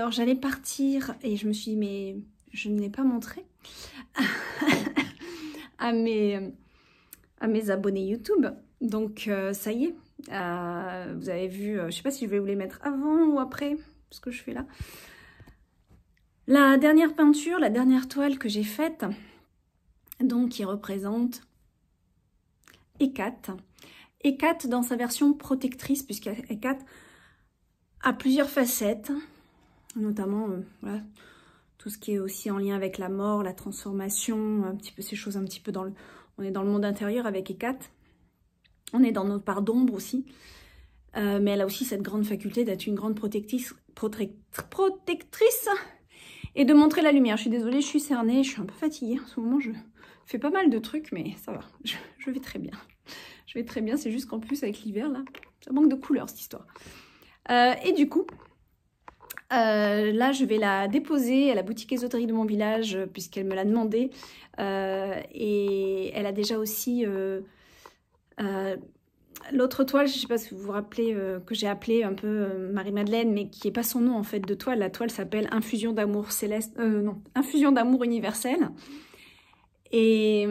Alors j'allais partir et je me suis dit mais je ne l'ai pas montré à mes abonnés YouTube. Donc ça y est, vous avez vu, je sais pas si je vais vous les mettre avant ou après ce que je fais là. La dernière peinture, la dernière toile que j'ai faite, donc qui représente Hécate. Hécate dans sa version protectrice, puisqu'Hécate a plusieurs facettes, notamment voilà, tout ce qui est aussi en lien avec la mort, la transformation, un petit peu ces choses un petit peu dans le... On est dans le monde intérieur avec Hécate. On est dans notre part d'ombre aussi. Mais elle a aussi cette grande faculté d'être une grande protectrice et de montrer la lumière. Je suis désolée, je suis cernée, je suis un peu fatiguée. En ce moment, je fais pas mal de trucs, mais ça va. Je vais très bien. Je vais très bien, c'est juste qu'en plus, avec l'hiver, là, ça manque de couleurs, cette histoire. Et du coup, là, je vais la déposer à la boutique ésotérique de mon village, puisqu'elle me l'a demandé. Et elle a déjà aussi... l'autre toile, je ne sais pas si vous vous rappelez, que j'ai appelée un peu Marie-Madeleine, mais qui n'est pas son nom en fait de toile. La toile s'appelle Infusion d'amour céleste, non, Infusion d'amour universel. Et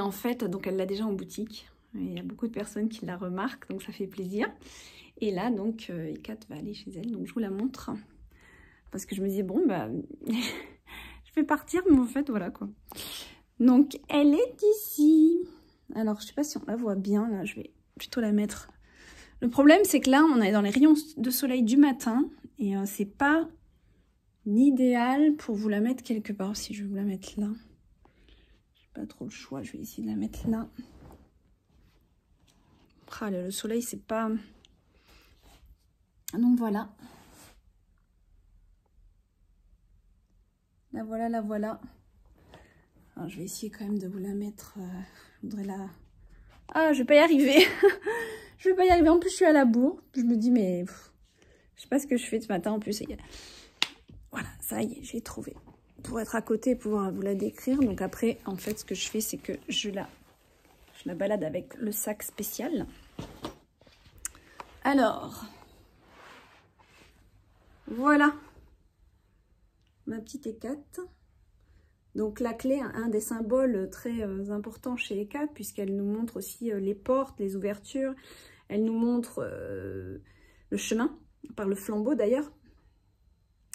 en fait, donc elle l'a déjà en boutique. Il y a beaucoup de personnes qui la remarquent, donc ça fait plaisir. Et là, donc, Hécate va aller chez elle, donc je vous la montre. Parce que je me disais, bon, bah, je vais partir, mais en fait, voilà quoi. Donc, elle est ici. Alors, je sais pas si on la voit bien, là, je vais plutôt la mettre. Le problème, c'est que là, on est dans les rayons de soleil du matin, et c'est pas idéal pour vous la mettre quelque part. Si je vais vous la mettre là, j'ai pas trop le choix, je vais essayer de la mettre là. Ah, le soleil, c'est pas... Donc, voilà. La voilà, la voilà. Alors, je vais essayer quand même de vous la mettre... je voudrais la... Ah, je vais pas y arriver. Je vais pas y arriver. En plus, je suis à la bourre. Je me dis, mais... je sais pas ce que je fais ce matin. En plus, voilà, ça y est, j'ai trouvé. Pour être à côté et pouvoir vous la décrire. Donc après, en fait, ce que je fais, c'est que je la balade avec le sac spécial. Alors... voilà. Ma petite Hécate. Donc la clé, un des symboles très importants chez Hécate, puisqu'elle nous montre aussi les portes, les ouvertures. Elle nous montre le chemin, par le flambeau d'ailleurs.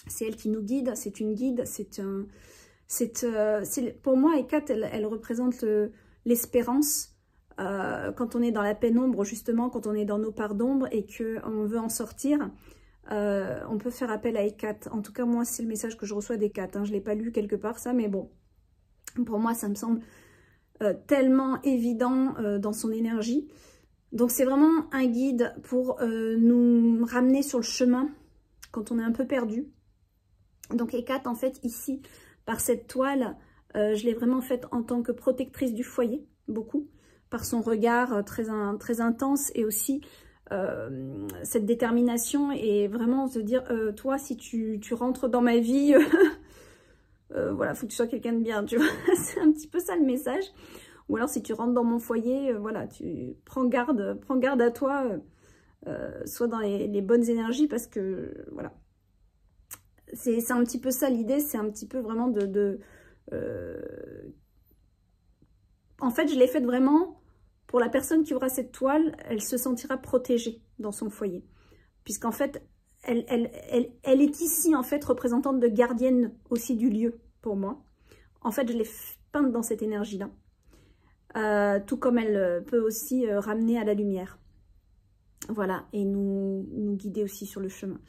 C'est elle qui nous guide, c'est une guide. Pour moi, Hécate, elle représente l'espérance. Quand on est dans la pénombre, justement, quand on est dans nos parts d'ombre et qu'on veut en sortir, on peut faire appel à Hécate. En tout cas, moi, c'est le message que je reçois d'Hécate. Hein. Je ne l'ai pas lu quelque part, ça, mais bon. Pour moi, ça me semble tellement évident dans son énergie. Donc, c'est vraiment un guide pour nous ramener sur le chemin quand on est un peu perdu. Donc, Hécate, en fait, ici, par cette toile, je l'ai vraiment faite en tant que protectrice du foyer, beaucoup, par son regard très intense et aussi... cette détermination et vraiment se dire toi si tu rentres dans ma vie voilà, faut que tu sois quelqu'un de bien, tu vois. C'est un petit peu ça le message. Ou alors si tu rentres dans mon foyer, voilà, tu prends garde à toi, sois dans les bonnes énergies parce que voilà, c'est un petit peu ça l'idée, c'est un petit peu vraiment en fait je l'ai faite vraiment. Pour la personne qui aura cette toile, elle se sentira protégée dans son foyer. Puisqu'en fait, elle est ici, en fait, représentante de gardienne aussi du lieu, pour moi. En fait, je l'ai peinte dans cette énergie-là. Tout comme elle peut aussi ramener à la lumière. Voilà, et nous guider aussi sur le chemin.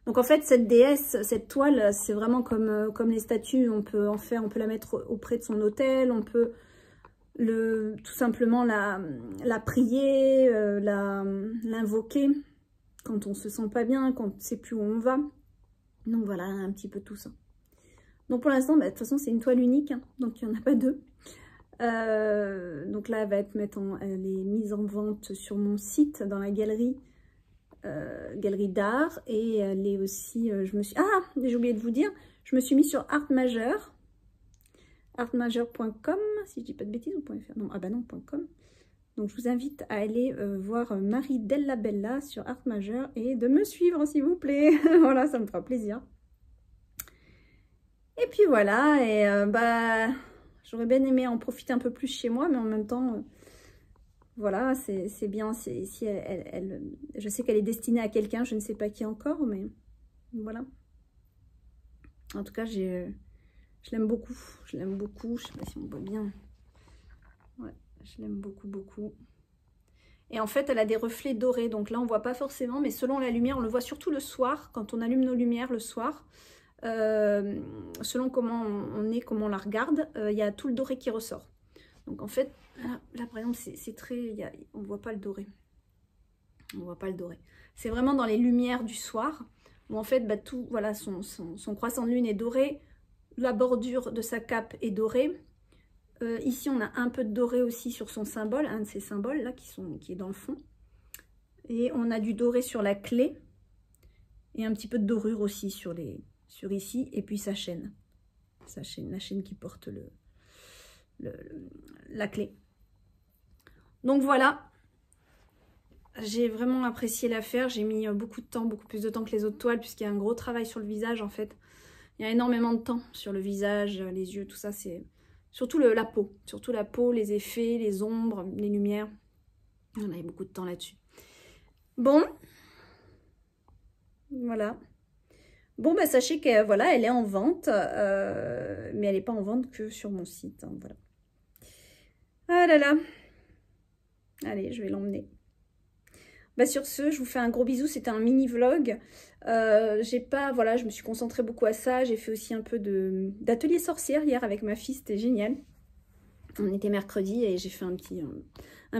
Donc, en fait, cette déesse, cette toile, c'est vraiment comme les statues. On peut la mettre auprès de son autel, on peut... tout simplement la prier, l'invoquer quand on se sent pas bien, quand on ne sait plus où on va. Donc voilà, un petit peu tout ça. Donc pour l'instant, bah, de toute façon, c'est une toile unique, hein, donc il n'y en a pas deux. Donc là, elle est mise en vente sur mon site, dans la galerie d'art. Et elle est aussi, ah, j'ai oublié de vous dire, je me suis mise sur Art Majeur. Artmajeur.com, si je dis pas de bêtises, ou .fr, non, ah bah non, .com. Donc je vous invite à aller voir Marie Della Bella sur Art Majeur et de me suivre s'il vous plaît. Voilà, ça me fera plaisir. Et puis voilà, et bah j'aurais bien aimé en profiter un peu plus chez moi, mais en même temps, voilà, c'est bien. Si je sais qu'elle est destinée à quelqu'un, je ne sais pas qui encore, mais voilà. En tout cas, je l'aime beaucoup. Je l'aime beaucoup. Je sais pas si on voit bien. Ouais, je l'aime beaucoup, beaucoup. Et en fait, elle a des reflets dorés. Donc là, on ne voit pas forcément, mais selon la lumière, on le voit surtout le soir, quand on allume nos lumières le soir. Selon comment on est, comment on la regarde, il y a tout le doré qui ressort. Donc en fait, là par exemple, c'est très... on ne voit pas le doré. On ne voit pas le doré. C'est vraiment dans les lumières du soir, où en fait, bah, tout, voilà, son croissant de lune est doré. La bordure de sa cape est dorée. Ici, on a un peu de doré aussi sur son symbole, un de ces symboles là qui est dans le fond. Et on a du doré sur la clé. Et un petit peu de dorure aussi sur ici. Et puis sa chaîne. La chaîne qui porte la clé. Donc voilà. J'ai vraiment apprécié l'affaire. J'ai mis beaucoup de temps, beaucoup plus de temps que les autres toiles, puisqu'il y a un gros travail sur le visage en fait. Il y a énormément de temps sur le visage, les yeux, tout ça. C'est surtout la peau. Surtout la peau, les effets, les ombres, les lumières. On a eu beaucoup de temps là-dessus. Bon. Voilà. Bon, bah sachez que voilà, elle est en vente. Mais elle n'est pas en vente que sur mon site. Hein, voilà. Ah là là. Allez, je vais l'emmener. Bah sur ce, je vous fais un gros bisou. C'était un mini vlog. Voilà, je me suis concentrée beaucoup à ça. J'ai fait aussi un peu d'atelier sorcière hier avec ma fille. C'était génial. On était mercredi et j'ai fait une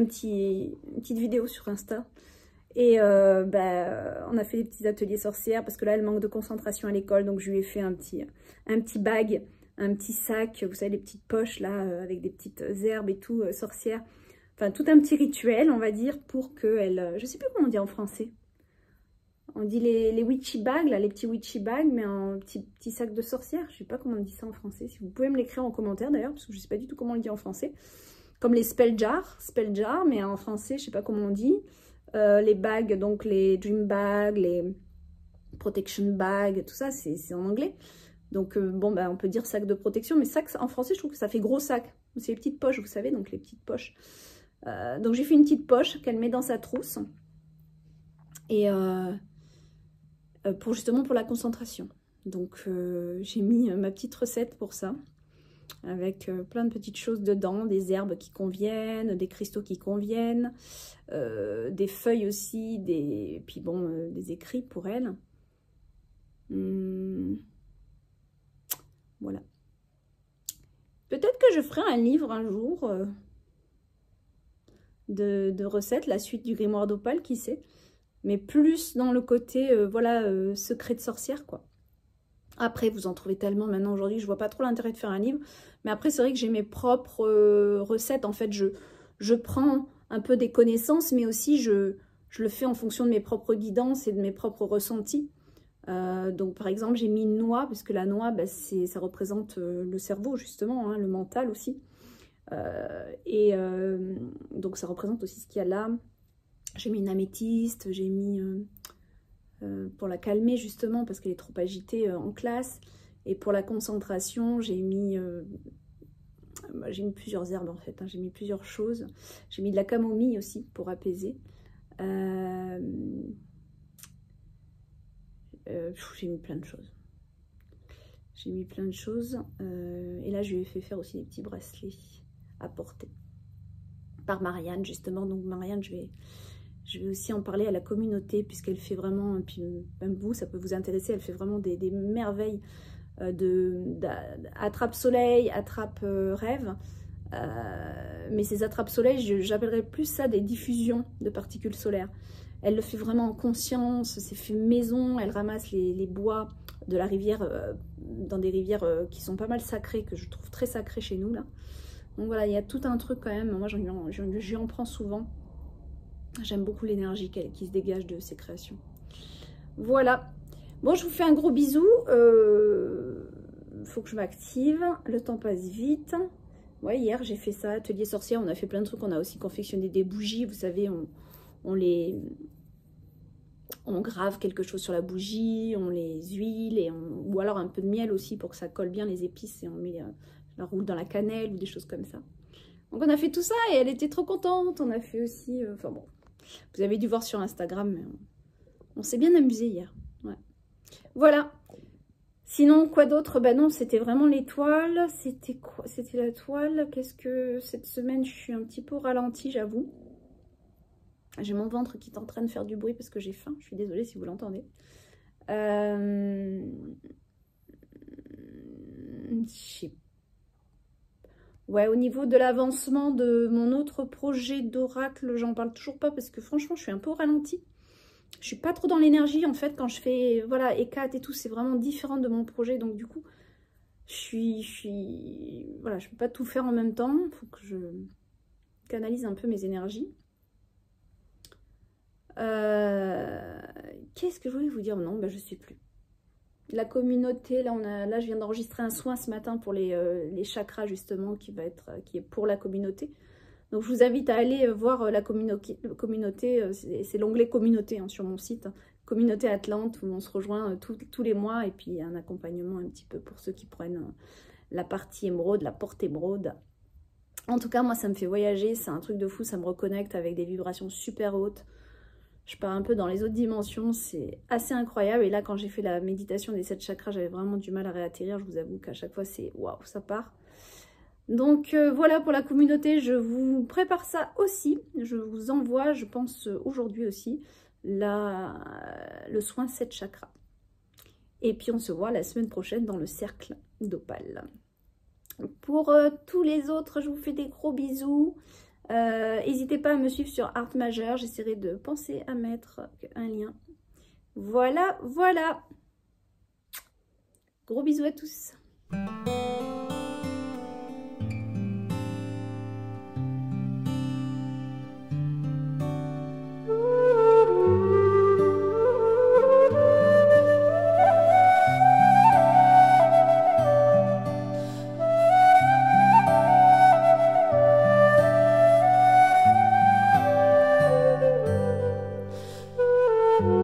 petite vidéo sur Insta. Et on a fait des petits ateliers sorcières parce que là, elle manque de concentration à l'école. Donc, je lui ai fait un petit bag, un petit sac. Vous savez, les petites poches là, avec des petites herbes et tout, sorcières. Enfin, tout un petit rituel, on va dire, pour qu'elle... je sais plus comment on dit en français. On dit les witchy bags, là, les petits witchy bags, mais en petit sac de sorcière. Je sais pas comment on dit ça en français. Si vous pouvez me l'écrire en commentaire d'ailleurs, parce que je sais pas du tout comment on le dit en français. Comme les spell jar, mais en français, je sais pas comment on dit. Les bags, donc les dream bags, les protection bags, tout ça, c'est en anglais. Donc, bon, bah, on peut dire sac de protection, mais sac, en français, je trouve que ça fait gros sac. C'est les petites poches, vous savez, donc les petites poches. Donc, j'ai fait une petite poche qu'elle met dans sa trousse. Et justement pour la concentration. Donc, j'ai mis ma petite recette pour ça. Avec plein de petites choses dedans, des herbes qui conviennent, des cristaux qui conviennent, des feuilles aussi, puis bon, des écrits pour elle. Voilà. Peut-être que je ferai un livre un jour de recettes, la suite du grimoire d'Opale, qui sait. Mais plus dans le côté, voilà, secret de sorcière, quoi. Après, vous en trouvez tellement maintenant aujourd'hui, je vois pas trop l'intérêt de faire un livre. Mais après, c'est vrai que j'ai mes propres recettes. En fait, je prends un peu des connaissances, mais aussi je le fais en fonction de mes propres guidances et de mes propres ressentis. Donc, par exemple, j'ai mis une noix, parce que la noix, bah, ça représente le cerveau, justement, hein, le mental aussi. Donc, ça représente aussi ce qu'il y a là. J'ai mis une améthyste, j'ai mis... pour la calmer justement parce qu'elle est trop agitée en classe, et pour la concentration j'ai mis plusieurs herbes en fait, hein. J'ai mis plusieurs choses, j'ai mis de la camomille aussi pour apaiser, j'ai mis plein de choses, et là je lui ai fait faire aussi des petits bracelets à porter par Marianne justement. Donc Marianne, je vais aussi en parler à la communauté, puisqu'elle fait vraiment, puis même vous, ça peut vous intéresser, elle fait vraiment des merveilles attrape-soleil, attrape-rêve. Mais ces attrape-soleil, j'appellerais plus ça des diffusions de particules solaires. Elle le fait vraiment en conscience, c'est fait maison, elle ramasse les bois de la rivière, dans des rivières qui sont pas mal sacrées, que je trouve très sacrées chez nous, là. Donc voilà, il y a tout un truc quand même, moi j'en prends souvent. J'aime beaucoup l'énergie qui se dégage de ces créations. Voilà. Bon, je vous fais un gros bisou. Faut que je m'active. Le temps passe vite. Ouais, hier j'ai fait ça, atelier sorcière, on a fait plein de trucs, on a aussi confectionné des bougies, vous savez, on grave quelque chose sur la bougie, on les huile, ou alors un peu de miel aussi pour que ça colle bien les épices, et on met la roule dans la cannelle ou des choses comme ça. Donc on a fait tout ça et elle était trop contente. On a fait aussi, enfin bon, vous avez dû voir sur Instagram, mais on s'est bien amusé hier. Ouais. Voilà. Sinon, quoi d'autre? Bah non, c'était vraiment les toiles. C'était quoi? C'était la toile. Qu'est-ce que cette semaine, je suis un petit peu au ralenti, j'avoue. J'ai mon ventre qui est en train de faire du bruit parce que j'ai faim. Je suis désolée si vous l'entendez. Ouais, au niveau de l'avancement de mon autre projet d'oracle, j'en parle toujours pas parce que franchement, je suis un peu au ralenti. Je suis pas trop dans l'énergie en fait quand je fais, voilà, ECAT et tout, c'est vraiment différent de mon projet. Donc du coup, voilà, je peux pas tout faire en même temps. Il faut que je canalise un peu mes énergies. Qu'est-ce que je voulais vous dire? Non, bah, je sais plus. La communauté, là je viens d'enregistrer un soin ce matin pour les chakras justement qui est pour la communauté. Donc je vous invite à aller voir la communauté, c'est l'onglet communauté hein, sur mon site, communauté Atlante, où on se rejoint tous les mois et puis un accompagnement un petit peu pour ceux qui prennent la partie émeraude, la porte émeraude. En tout cas moi ça me fait voyager, c'est un truc de fou, ça me reconnecte avec des vibrations super hautes. Je pars un peu dans les autres dimensions, c'est assez incroyable. Et là, quand j'ai fait la méditation des 7 chakras, j'avais vraiment du mal à réatterrir. Je vous avoue qu'à chaque fois, c'est waouh, ça part. Donc voilà pour la communauté, je vous prépare ça aussi. Je vous envoie, je pense aujourd'hui aussi, le soin 7 chakras. Et puis on se voit la semaine prochaine dans le cercle d'Opale. Pour tous les autres, je vous fais des gros bisous. N'hésitez pas à me suivre sur Art Majeur, j'essaierai de penser à mettre un lien. Voilà, voilà. Gros bisous à tous.